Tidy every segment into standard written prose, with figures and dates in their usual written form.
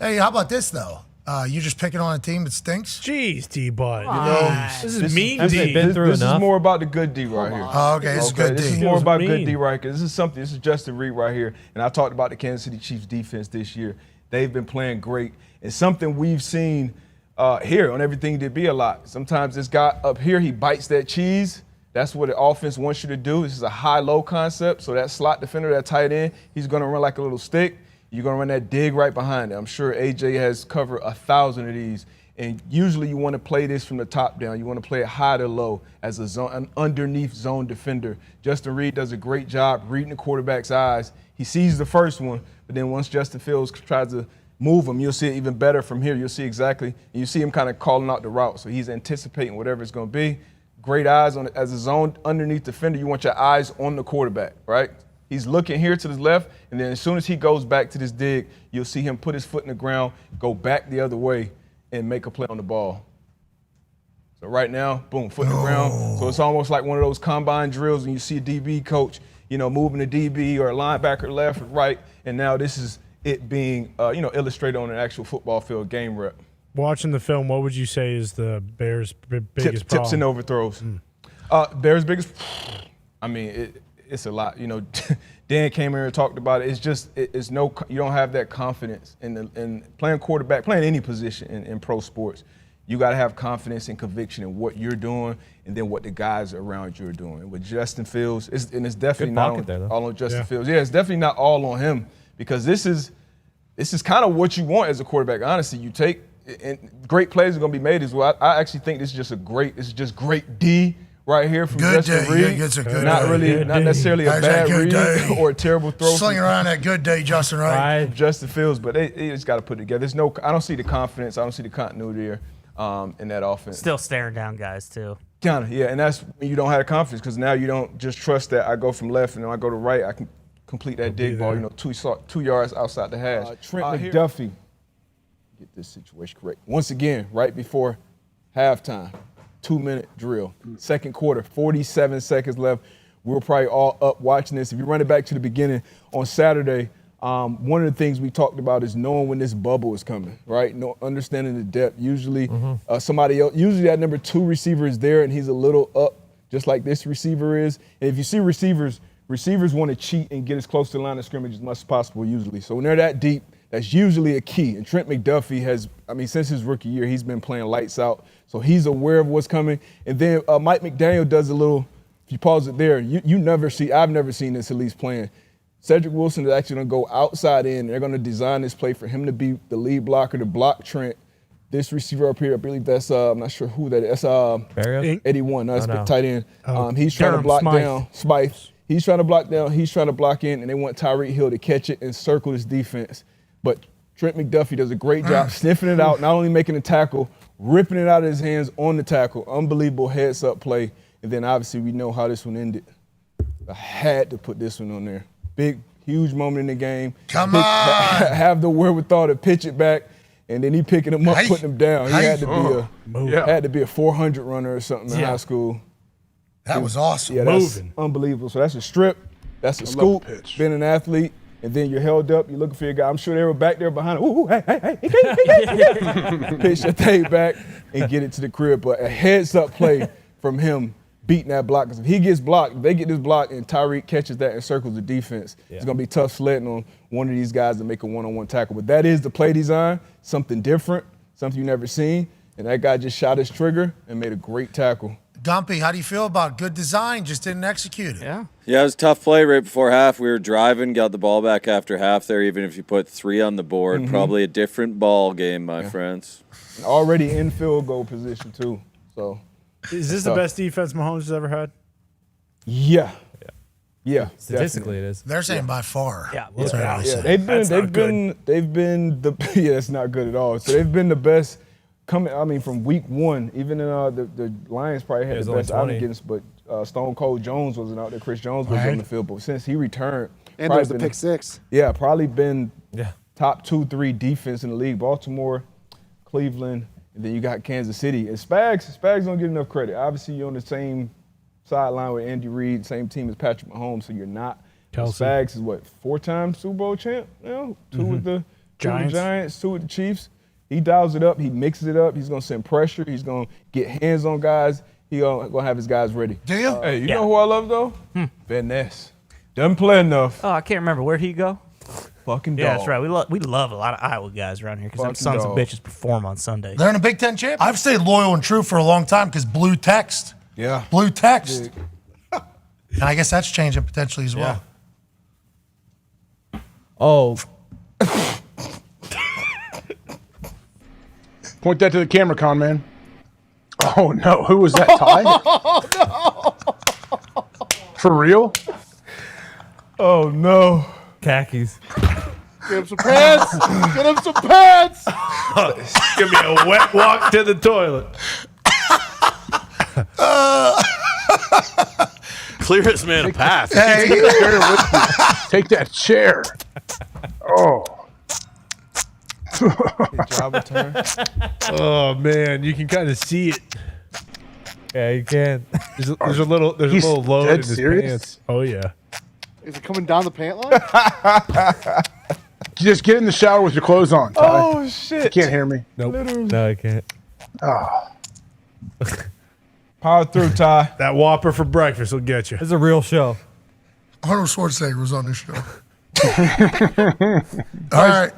Hey, how about this, though? You just picking on a team that stinks? Jeez, D-Bud. This is mean D. This is more about the good D right here. Oh, okay, this is good D. This is more about good D right here. This is Justin Reed right here. And I talked about the Kansas City Chiefs defense this year. They've been playing great. And something we've seen here on Everything That Be a lot. Sometimes this guy up here, he bites that cheese. That's what the offense wants you to do. This is a high-low concept. So that slot defender, that tight end, he's going to run like a little stick. You're going to run that dig right behind it. I'm sure AJ has covered 1,000 of these. And usually you want to play this from the top down. You want to play it high to low as an underneath zone defender. Justin Reed does a great job reading the quarterback's eyes. He sees the first one, but then once Justin Fields tries to move him, you'll see it even better from here. You'll see exactly, and you see him kind of calling out the route. So he's anticipating whatever it's going to be. Great eyes on as a zone underneath defender. You want your eyes on the quarterback, right? He's looking here to the left, and then as soon as he goes back to this dig, you'll see him put his foot in the ground, go back the other way, and make a play on the ball. So right now, boom, foot in the ground. So it's almost like one of those combine drills when you see a DB coach, moving the DB or a linebacker left or right, and now this is it being, illustrated on an actual football field game rep. Watching the film, what would you say is the Bears' biggest problem? Tips and overthrows. Bears' biggest, it's a lot. Dan came here and talked about it. It's just, you don't have that confidence in playing quarterback, playing any position in pro sports. You got to have confidence and conviction in what you're doing and then what the guys around you are doing. With Justin Fields, it's definitely not all on Justin Fields. Yeah, it's definitely not all on him because this is kind of what you want as a quarterback. Honestly, you take and great plays are going to be made as well. I actually think this is just great D right here from Justin Reed. Not necessarily a bad read or a terrible throw. Slinging around that good day, Justin, right? Justin Fields, but they just got to put it together. I don't see the confidence. I don't see the continuity here in that offense. Still staring down guys, too. Kind of, yeah, and that's when you don't have the confidence because now you don't just trust that I go from left and then I go to right, I can complete that dig ball, 2 yards outside the hash. Trent McDuffie, get this situation correct. Once again, right before halftime, 2-minute drill. Second quarter, 47 seconds left. We were probably all up watching this. If you run it back to the beginning on Saturday, one of the things we talked about is knowing when this bubble is coming, right? Understanding the depth. Usually somebody else, usually that number 2 receiver is there and he's a little up, just like this receiver is. And if you see receivers want to cheat and get as close to the line of scrimmage as much as possible usually. So when they're that deep, that's usually a key. And Trent McDuffie has, since his rookie year, he's been playing lights out. So he's aware of what's coming. And then Mike McDaniel does a little, if you pause it there, I've never seen this at least playing. Cedric Wilson is actually going to go outside in. They're going to design this play for him to be the lead blocker to block Trent. This receiver up here, I believe that's, I'm not sure who that is. That's 81. No, that's a tight end. He's trying to block down Smythe. He's trying to block down. He's trying to block in, and they want Tyreek Hill to catch it and circle this defense. But Trent McDuffie does a great job sniffing it out, not only making a tackle, ripping it out of his hands on the tackle. Unbelievable heads-up play. And then obviously we know how this one ended. I had to put this one on there. Big, huge moment in the game. Come on! Have the wherewithal to pitch it back, and then he picking him up, putting him down. He had to be a 400 runner or something in high school. That was awesome. Yeah, that's unbelievable. So that's a strip. That's a scoop. Being an athlete. And then you're held up, you're looking for your guy. I'm sure they were back there behind him. Ooh, hey. Pitch that thing back and get it to the crib. But a heads-up play from him beating that block. Because if he gets blocked, if they get this block and Tyreek catches that and circles the defense, it's going to be tough sledding on one of these guys to make a one-on-one tackle. But that is the play design, something different, something you've never seen. And that guy just shot his trigger and made a great tackle. Dumpy, how do you feel about good design? Just didn't execute it. Yeah, it was a tough play right before half. We were driving, got the ball back after half there, even if you put 3 on the board. Probably a different ball game, my friends. Already in field goal position, too. So, is this the best defense Mahomes has ever had? Yeah. Statistically, it is. They're saying by far. Yeah, they've been the it's not good at all. So they've been the best. From week 1, even in the Lions probably had the best out against, but Stone Cold Jones wasn't out there. Chris Jones was on the field, but since he returned, and there was the pick 6. Yeah, probably been top 2-3 defense in the league. Baltimore, Cleveland, and then you got Kansas City. And Spags don't get enough credit. Obviously, you're on the same sideline with Andy Reid, same team as Patrick Mahomes, so you're not. Kelsey. Spags is 4-time Super Bowl champ? 2 with the Giants. Two with the Chiefs. He dials it up. He mixes it up. He's going to send pressure. He's going to get hands on guys. He's going to have his guys ready. Do you? Hey, you know who I love, though? Van Ness. Doesn't play enough. Oh, I can't remember. Where'd he go? Fucking dog. Yeah, that's right. We love a lot of Iowa guys around here because them sons of bitches perform on Sunday. They're in a Big Ten champ. I've stayed loyal and true for a long time because blue text. Yeah. Blue text. And I guess that's changing potentially as well. Oh. Point that to the camera, con man. Oh no, who was that? Ty? Oh no. For real? Oh no. Khakis. Get him some pants. Get him some pants. Give me a wet walk to the toilet. Clear this man a path. Hey. Take that chair. Oh. Job return. Oh man, you can kind of see it. Yeah, you can. There's a little load dead in his serious? pants. Oh yeah. Is it coming down the pant line? Just get in the shower with your clothes on, Ty. Oh, shit. You can't hear me. Nope. No, I can't. Oh. Power through, Ty. That Whopper for breakfast will get you. It's a real show. Arnold Schwarzenegger was on this show. All right.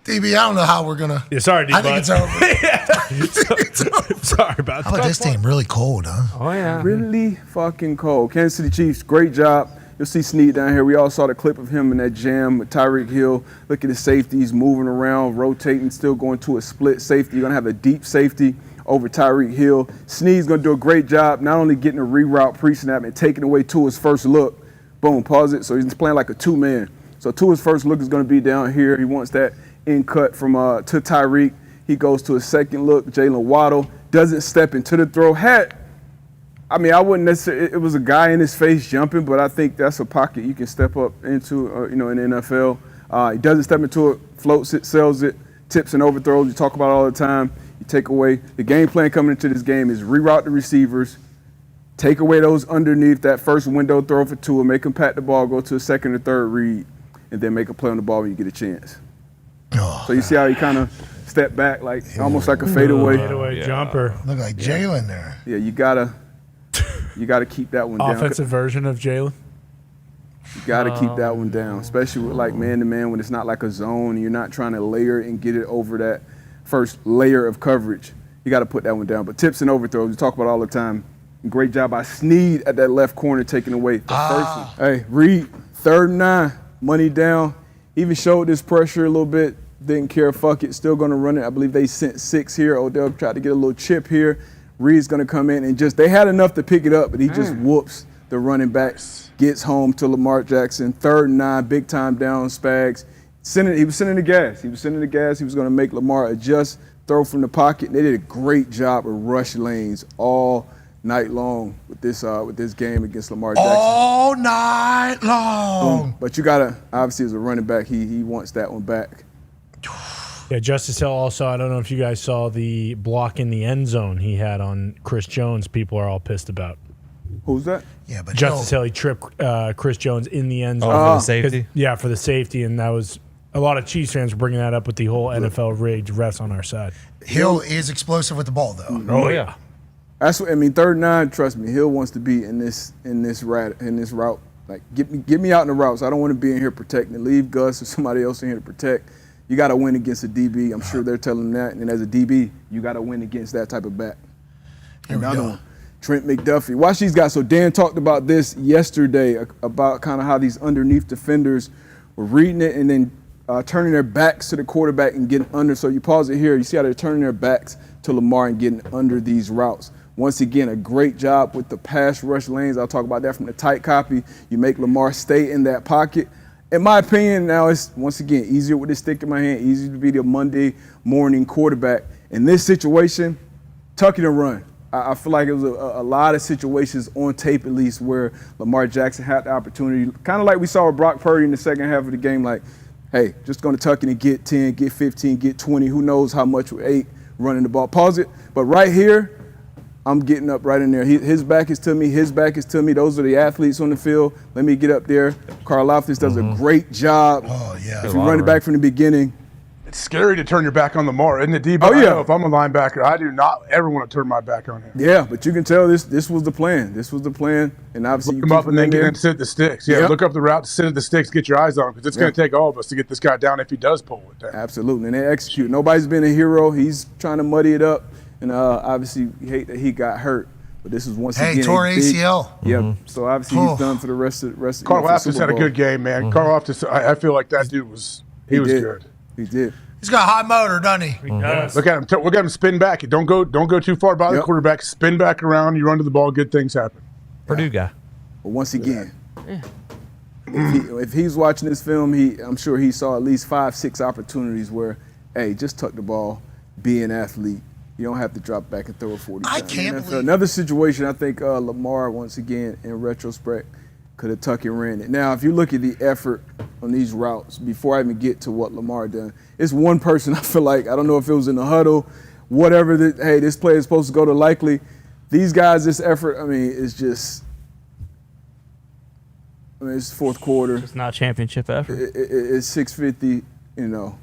DB, I don't know how we're going to. Yeah, sorry, I think it's over. It's over. Sorry about How about that. this team? Really cold, huh? Oh, yeah. Really fucking cold. Kansas City Chiefs, great job. You'll see Snead down here. We all saw the clip of him in that jam with Tyreek Hill. Look at his safeties moving around, rotating, still going to a split safety. You're going to have a deep safety over Tyreek Hill. Snead's going to do a great job not only getting a reroute pre-snap and taking away Tua's first look. Boom, pause it. So he's playing like a two-man. So Tua's first look is going to be down here. He wants that in cut from to Tyreek. He goes to a second look. Jalen Waddle doesn't step into the throw. I wouldn't necessarily. It was a guy in his face jumping, but I think that's a pocket you can step up into. In the NFL, he doesn't step into it, floats it, sells it, tips and overthrows. You talk about it all the time. You take away the game plan coming into this game is reroute the receivers, take away those underneath that first window throw for Tua, make him pat the ball, go to a second or third read, and then make a play on the ball when you get a chance. So you see how he kind of stepped back, like almost like a fadeaway. Fadeaway jumper. Look like Jalen there. Yeah, you gotta keep that one down. Offensive version of Jalen. You gotta keep that one down, especially with like man-to-man when it's not like a zone. You're not trying to layer and get it over that first layer of coverage. You gotta put that one down. But tips and overthrows, we talk about all the time. Great job by Snead at that left corner taking away the first one. Hey, Reed, 3rd and 9, money down. Even showed this pressure a little bit. Didn't care, fuck it, still gonna run it. I believe they sent 6 here. Odell tried to get a little chip here. Reed's going to come in and they had enough to pick it up, but he just whoops the running back, gets home to Lamar Jackson. 3rd and 9, big time down, Spags. He was sending the gas. He was going to make Lamar adjust, throw from the pocket. They did a great job of rush lanes all night long with this game against Lamar Jackson. All night long. But you got to, obviously as a running back, he wants that one back. Yeah, Justice Hill also, I don't know if you guys saw the block in the end zone he had on Chris Jones. People are all pissed about. Who's that? Yeah, but Justice Hill, he tripped Chris Jones in the end zone. For the safety? Yeah, for the safety, and that was a lot of Chiefs fans were bringing that up with the whole NFL rigged refs on our side. Hill is explosive with the ball, though. Oh, yeah. That's what 3rd and 9. Trust me, Hill wants to be in this route. Like get me out in the routes. I don't want to be in here protecting. Leave Gus or somebody else in here to protect. You got to win against a DB. I'm sure they're telling them that. And as a DB, you got to win against that type of back. Another one, Trent McDuffie. Watch these guys. So Dan talked about this yesterday about kind of how these underneath defenders were reading it and then turning their backs to the quarterback and getting under. So you pause it here. You see how they're turning their backs to Lamar and getting under these routes. Once again, a great job with the pass rush lanes. I'll talk about that from the tight copy. You make Lamar stay in that pocket. In my opinion, now it's, once again, easier with this stick in my hand, easier to be the Monday morning quarterback. In this situation, tuck it and run. I feel like it was a lot of situations on tape, at least, where Lamar Jackson had the opportunity, kind of like we saw with Brock Purdy in the second half of the game, like, hey, just going to tuck it and get 10, get 15, get 20. Who knows how much with 8 running the ball. Pause it. But right here, I'm getting up right in there. His back is to me. His back is to me. Those are the athletes on the field. Let me get up there. Karlaftis does a great job. Oh, yeah. If you run it back from the beginning, It's scary to turn your back on Lamar, isn't it, D? But I know if I'm a linebacker, I do not ever want to turn my back on him. Yeah, but you can tell this was the plan. This was the plan, and obviously look him up and then get him to sit at the sticks. Yeah, look up the route to sit at the sticks, get your eyes on him, because it's going to take all of us to get this guy down if he does pull it down. Absolutely, and they execute. Nobody's been a hero. He's trying to muddy it up, and obviously we hate that he got hurt. But this is once again tore ACL. Yep. So obviously he's done for the rest of Carl Aftis had a good game, man. Carl Aftis, I feel like that dude was good. He did. He's got a high motor, doesn't he? He does. Look at him. Look at him spin back. Don't go too far by the quarterback. Spin back around. You run to the ball. Good things happen. Purdue guy. But once again, if he's watching this film, I'm sure he saw at least 5-6 opportunities where, hey, just tuck the ball, be an athlete. You don't have to drop back and throw a 40. I can't believe another situation. I think Lamar, once again, in retrospect, could have tuck and ran it. Now, if you look at the effort on these routes, before I even get to what Lamar done, it's one person. I feel like, I don't know if it was in the huddle, whatever. Hey, this play is supposed to go to likely. These guys, this effort, I mean, it's just. It's fourth quarter. It's not championship effort. It's 6:50. You know.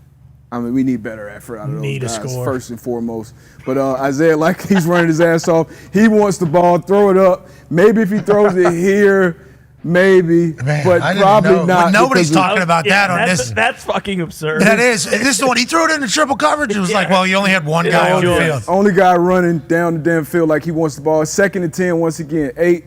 I mean, we need better effort out of those guys, first and foremost. But Isaiah, like he's running his ass off. He wants the ball, throw it up. Maybe if he throws it here, maybe, but probably not. Nobody's talking about that on this. That's fucking absurd. That is. And this is the one he threw it into triple coverage. It was like, well, you only had one guy on the field. Only guy running down the damn field like he wants the ball. 2nd and 10, once again, 8.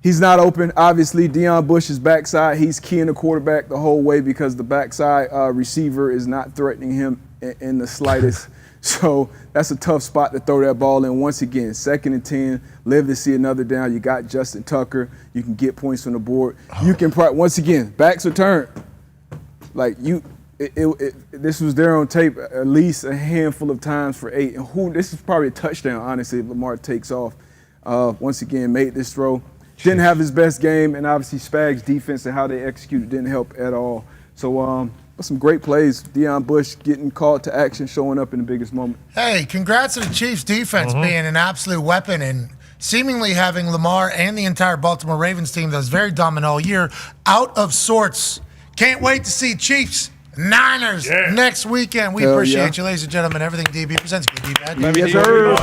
He's not open. Obviously, Deion Bush's backside, he's keying the quarterback the whole way because the backside receiver is not threatening him in the slightest. So that's a tough spot to throw that ball in. Once again, 2nd and 10, live to see another down. You got Justin Tucker. You can get points on the board. You can, once again, backs are turned. Like this was there on tape at least a handful of times for 8. And this is probably a touchdown, honestly, if Lamar takes off. Once again, made this throw. Didn't have his best game, and obviously Spag's defense and how they executed didn't help at all. So some great plays. Deion Bush getting called to action, showing up in the biggest moment. Hey, congrats to the Chiefs defense being an absolute weapon and seemingly having Lamar and the entire Baltimore Ravens team that was very dominant all year out of sorts. Can't wait to see Chiefs Niners next weekend. We appreciate you, ladies and gentlemen. Everything DB presents. Good, D, bad. Yes, sir.